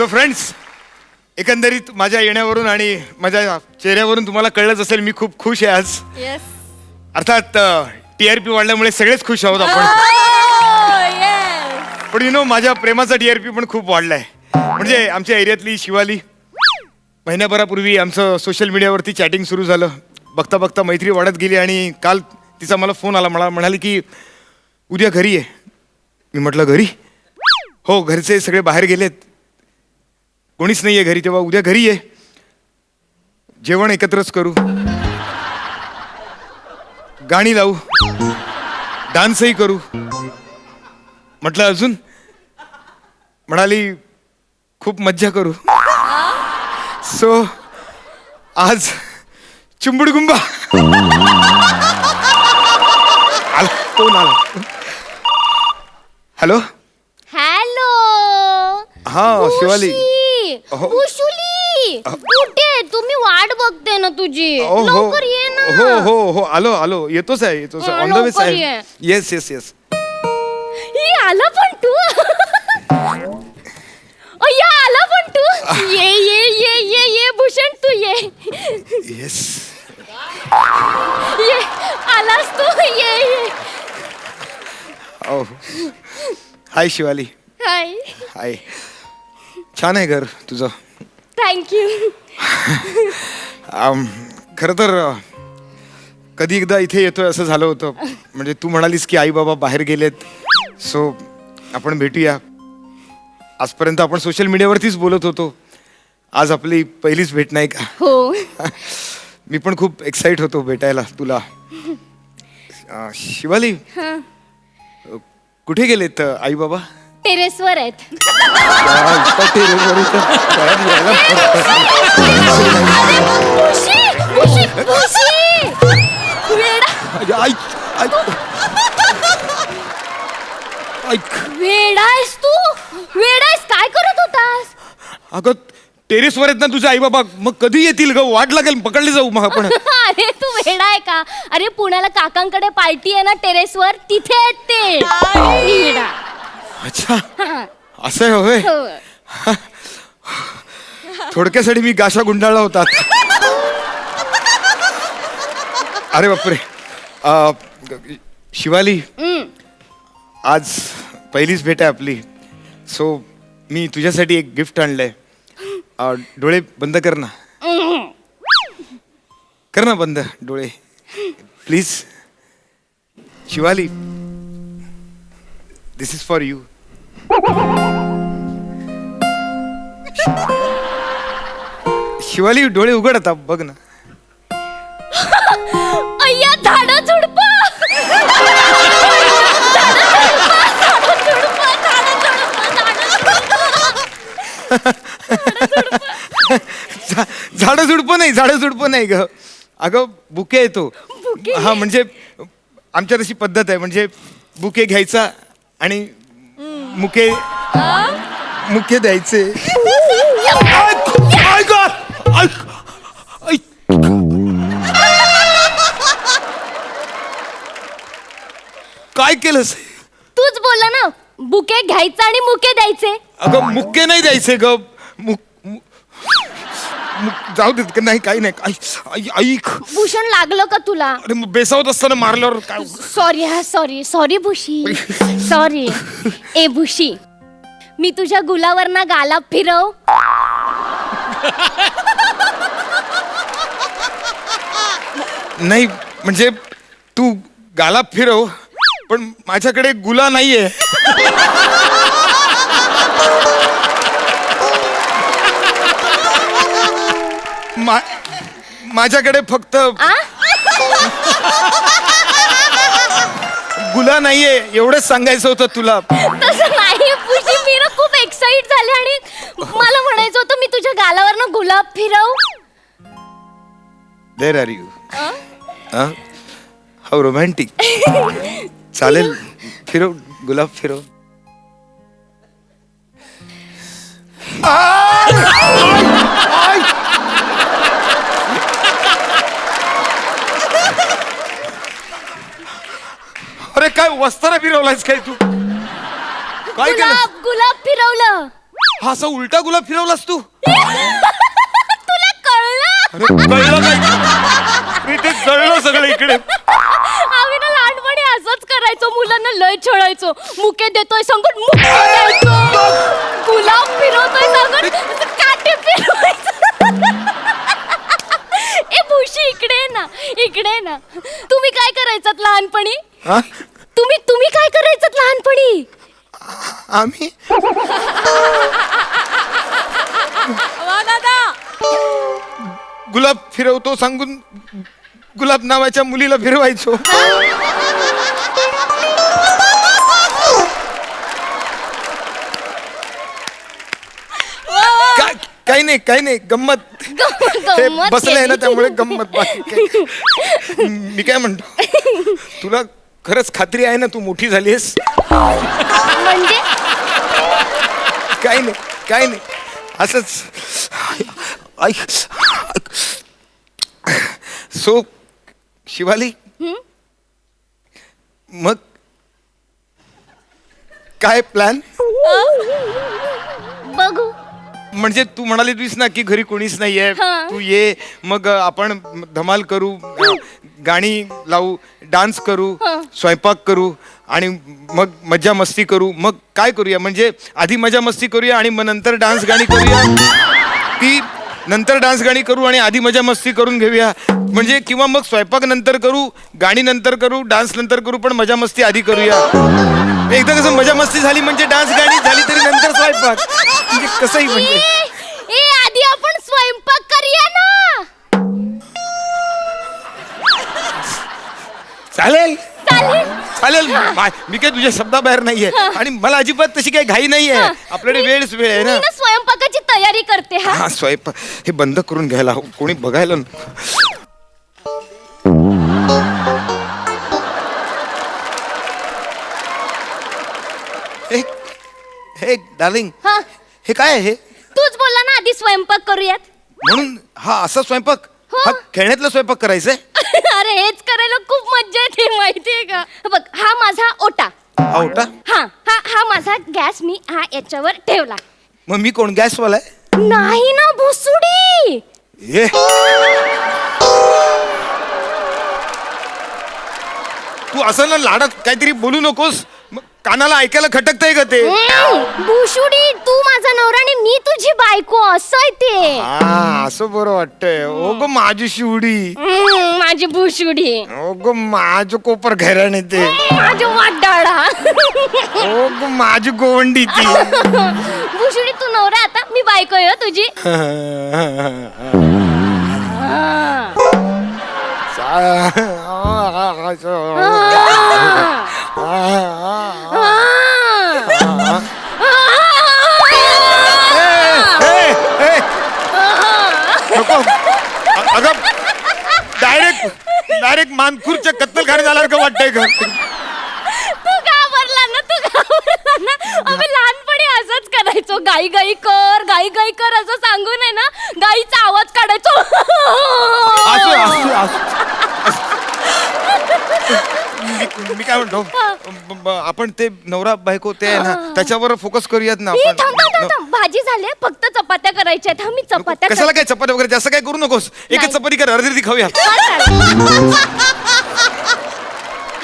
So friends, एकंदरीत माझ्या येण्यावरून आणि माझ्या चेहऱ्यावरून तुम्हाला कळलंच असेल मी खूप खुश आहे आज. येस. अर्थात TRP वाढल्यामुळे सगळेच खुश आहोत आपण. पण यु नो माझ्या प्रेमाचा TRP पण खूप वाढलाय. म्हणजे आमच्या एरियातली शिवाली, महिन्याभरापूर्वी आमचं सोशल मीडियावरती चॅटिंग सुरू झालं. बघता बघता मैत्री वाढत गेली आणि काल तिचा मला फोन आला. मला म्हणाली की उद्या घरी आहे. मी म्हटलं घरी? हो, घरचे सगळे बाहेर गेलेत, कोणीच नाही आहे घरी. तेव्हा उद्या घरी ये, जेवण एकत्रच करू, गाणी लावू, डान्सही करू. म्हटलं अजून? म्हणाली खूप मज्जा करू. सो आज चुंबडगुंबा. कोण आला? Hello hello. हा शिवाली. अहो. कुशुली कुठे? तुम्ही वाट बघते ना तुझी. हो लवकर ये ना. हो हो हो आलो येतोच आहे ऑन द वे लवकर आहे. ये. Yes yes yes. ही आला पण तू. या आला पण तू. ये ये ये ये ये भूषण तू ये. येस. ये आलास तू. ये ये. हाय शिवाली. हाय. हाय. छान आहे घर तुझं. थँक्यू. खरं तर कधी एकदा इथे येतोय असं झालं होतं. म्हणजे तू म्हणालीस की आई बाबा बाहेर गेलेत, सो आपण भेटूया. आजपर्यंत आपण सोशल मीडियावरतीच बोलत होतो. आज आपली पहिलीच भेट नाही का? हो. मी पण खूप एक्साइट होतो भेटायला तुला. शिवाली, कुठे गेलेत आई बाबा? टेरेसवर आहेत. वेडायस तू. वेडायस काय करत होतास? अगं टेरेसवर आहेत ना तुझे आई बाबा, मग कधी येतील ग? वाट लागेल, पकडले जाऊ मग आपण. अरे तू वेडा आहे का? अरे पुण्याला काकांकडे पार्टी आहे ना टेरेसवर, तिथे आहेत ते. वेडा. अच्छा असं आहे होय. हो. थोडक्यासाठी मी गाशा गुंडाळला होता. अरे बापरे. शिवाली, आज पहिलीच भेट आहे आपली. सो मी तुझ्यासाठी एक गिफ्ट आणलंय. डोळे बंद कर ना. कर ना बंद डोळे please. Shivali, this is for you. Shivali डोळे उघड आता, बघ ना. अय्या झाडं झुडप. झाडं झुडपं नाही, झाडं झुडपं नाही ग. अगं बुके येतो. हा म्हणजे आमच्या तशी पद्धत आहे. म्हणजे बुके घ्यायचा आणि मुके मुके द्यायचे. काय केलंस? तूच बोलला ना, बुके घ्यायचं आणि मुके द्यायचे. अगं मुके नाही द्यायचे ग. जाऊ देत का? नाही काही नाही. ऐक भूषण लागलं का तुला? अरे मग बेसावत असताना मारल्यावर काय? सॉरी. हा सॉरी. सॉरी भूशी. सॉरी. ए भूशी, मी तुझ्या गुलावर ना गाला फिरव. नाही म्हणजे तू गाला फिरव, पण माझ्याकडे गुला नाहीये. माझ्याकडे फक्त गुला नाहीये, एवढंच सांगायचं होतं तुला. तसं नाही भूशी, मी ना खूप एक्साइट झाले आणि मला म्हणायचं होतं मी तुझ्या गालावर ना गुलाब फिरव. There are you. How romantic. चालेल, फिरव गुलाब फिरव. अरे काय वस्तारा फिरवलायस काय तू? काय केलं? गुलाब गुलाब फिरवलं. हा असा उलटा गुलाब फिरवलास तू? तुला कळलं? अरे कळलं काय? अरे ते कळलं सगळं इकडे. आम्ही ना लहानपणी असंच करायचो, मुलांना लय छळायचो. मुके देतोय सांगून मुके द्यायचो, गुलाब फिरवतोय सांगून काटे फिरवायचो. ए भुशी इकडे ये ना, इकडे ये ना. तुम्ही काय करायचात लहानपणी? हा? तुम्ही काय करायचात लहानपणी? आम्ही वा दादा. गुलाब फिरवतो सांगून गुलाब नावाच्या मुलीला फिरवायचो. काही नाही गंमत. हे गंमत बसलंय ना केली. त्यामुळे गंमत. बाकी काही. मी काय म्हणतो, तुला खरंच खात्री आहे ना तू मोठी झालीस? म्हणजे काही नाही असंच. सो शिवाली, मग काय प्लॅन? बघू. म्हणजे तू म्हणाली तुझीस ना की घरी कोणीच नाहीये, हा. तू ये, मग आपण धमाल करू, गाणी लावू, डान्स करू, हा. स्वयंपाक करू आणि मग मज्जा मस्ती करू. मग काय करूया, म्हणजे आधी मजा मस्ती करूया आणि मग नंतर डान्स गाणी करूया, की नंतर डान्स गाणी करू आणि आधी मजा मस्ती करून घेऊया? म्हणजे किंवा मग स्वयंपाक नंतर करू, गाणी नंतर करू, डान्स नंतर करू, पण मजा मस्ती आधी करूया. एकदा कसं मजा मस्ती झाली म्हणजे डान्स गाणी झाली तरी नंतर स्वयंपाक, म्हणजे कसंही म्हणजे. ए आधी आपण स्वयंपाक करूया ना. चालेल चालेल. चालेल. मी काय तुझ्या शब्दाबाहेर नाहीये आणि मला अजिबात तशी काही घाई नाहीये. आपल्याकडे वेळ आहे मी ना. ना स्वयंपाकाची तयारी करते. हा हा स्वयंपाक हे बंद करून घ्यायला हवं, कोणी बघायला नको. हे डार्लिंग, हा हे काय आहे? तूच बोलला ना आधी स्वयंपाक करूयात. म्हणून हा असा स्वयंपाक? हो. हा खेळण्यातला स्वयंपाक करायचंय? अरे हेच करायला खूप मज्जा येते माहितीये का. बघ हा माझा ओटा. हा ओटा? हा हा हा माझा गॅस मी हा याच्यावर ठेवला. मग मी कोण, गॅसवाला आहे? नाही ना भुसुडी. ये तू असं ना लाडात काहीतरी बोलू नकोस, मग कानाला ऐकायला खटकतंय का ते? भुसुडी तू माझा नवरा आणि मी तुझी बायको असं आहे ते. हा असं बरं वाटतंय. ओ ग माझी शिवडी, माझी भुसुडी, ओ ग माझं कोपर घराणे ते, माझी वाटाडा. ओ ग माझी गोवंडी ती. भुसुडी तू नवरा, आता मी बायको आहे हो तुझी. नको अगं, डायरेक्ट मानखुरच्या कत्तलखाने झाल्यासारखं वाटतंय का? तू घाबरला ना, तू घाबरला ना. आम्ही लहानपणी असंच करायचो, गाई गाई कर असं सांगून आहे ना गाईचा आवाज काढायचो. मी काय म्हणतो, आपण ते नवरा बायको ते आहे ना त्याच्यावर फोकस करूयात ना आपण. थांब, भाजी झाली, फक्त चपात्या करायच्या आहेत. मी चपात्या कशाला काय चपाती वगैरे जास्त काय करू नकोस. एकच नाही. चपाती कर, अर्धी खाऊया.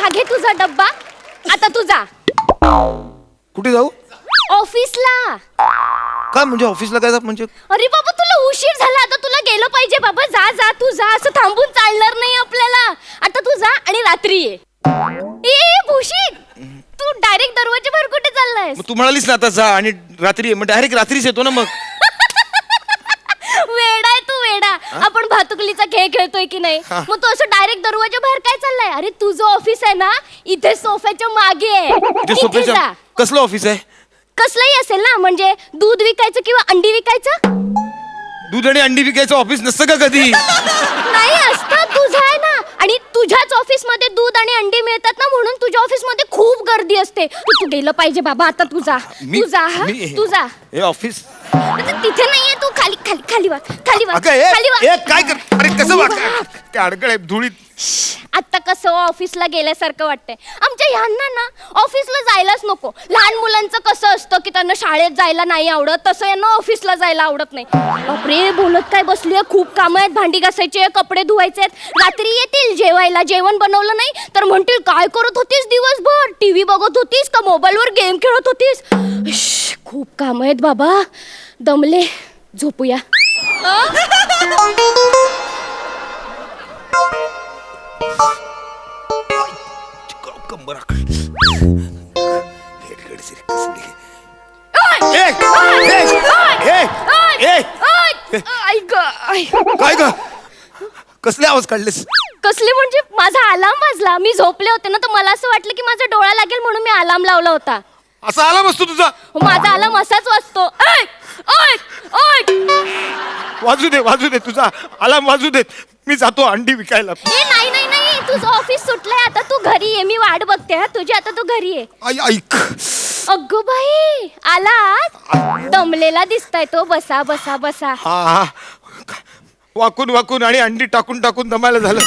हा घे तुझा डब्बा, आता तू जा कुठे जाऊ? ऑफिसला. काय म्हणजे ऑफिसला काय म्हणजे? अरे बाबा तुला उशीर झाला, आता तुला गेलं पाहिजे बाबा. जा तू जा, असं थांबून चालणार नाही आपल्याला. आता तू जा आणि रात्री ये. ए भुशी, तू डायरेक्ट दरवाजा बाहेर कुठे चाललायस? मग तू म्हणालीस ना आता जा आणि रात्री ये, मग डायरेक्ट रात्रीच येतो ना. मग वेडा आहे तू, वेडा. आपण भातुकलीचा खेळ खेळतोय की नाही, मग तू असं डायरेक्ट दरवाजा बाहेर काय चाललाय? अरे तुझं ऑफिस आहे ना इथे सोफ्याच्या मागे आहे. ते इथे सोफ्याच्या जा. कसलं ऑफिस आहे? कसलंही असेल ना, म्हणजे दूध विकायचं किंवा अंडी विकायचं. दूध आणि अंडी विकायचं ऑफिस नसतं का कधी? नाही असतं, तुझं आहे ना. आणि तुझ्याच ऑफिस मध्ये दूध आणि अंडी मिळतात ना, म्हणून तुझ्या ऑफिस मध्ये खूप गर्दी असते. तू गेलं पाहिजे बाबा, आता तू जा. तू जा. हे तू जा. ऑफिस तिथे नाहीये तू खाली खाली खाली वाच खाली वाच अगं खाली वाच. काय कर अरे कसं वाग ते अडकळ धुळीत. आता कसं ऑफिसला गेल्यासारखं वाटतंय. आमच्या ह्यांना ना ऑफिसला जायलाच नको. लहान मुलांचं कसं असतं की त्यांना शाळेत जायला नाही आवडत, तसं यांना ऑफिसला जायला आवडत नाही. बापरे बोलत काय बसलीये, खूप कामं आहेत, भांडी घासायचे, कपडे धुवायचे आहेत. रात्री येतील जेवायला, जेवण बनवलं नाही तर म्हणतील काय करत होतीस दिवसभर, टीव्ही बघत होतीस का मोबाईलवर गेम खेळत होतीस. खूप कामं आहेत बाबा, दमले, झोपूया. काय ग कसले आवाज काढलेस? कसले म्हणजे माझा अलार्म वाजला. मी झोपले होते ना तर मला असं वाटलं की माझा डोळा लागेल म्हणून मी अलार्म लावला होता. असा आला असतो तुझा? माझा अलार्म असाच वाजतो. वाजू दे तुझा अलार्म वाजू देत. मी जातो अंडी विकायला. नाही नाही नाही, तुझं ऑफिस सुटलंय आता, तू घरी ये. मी वाट बघते हा तुझी, आता तू घरी ये. ऐक अगो बाई आला, दमलेला दिसताय तो. बसा बसा बसा. हा वाकून आणि अंडी टाकून दमायला झालं.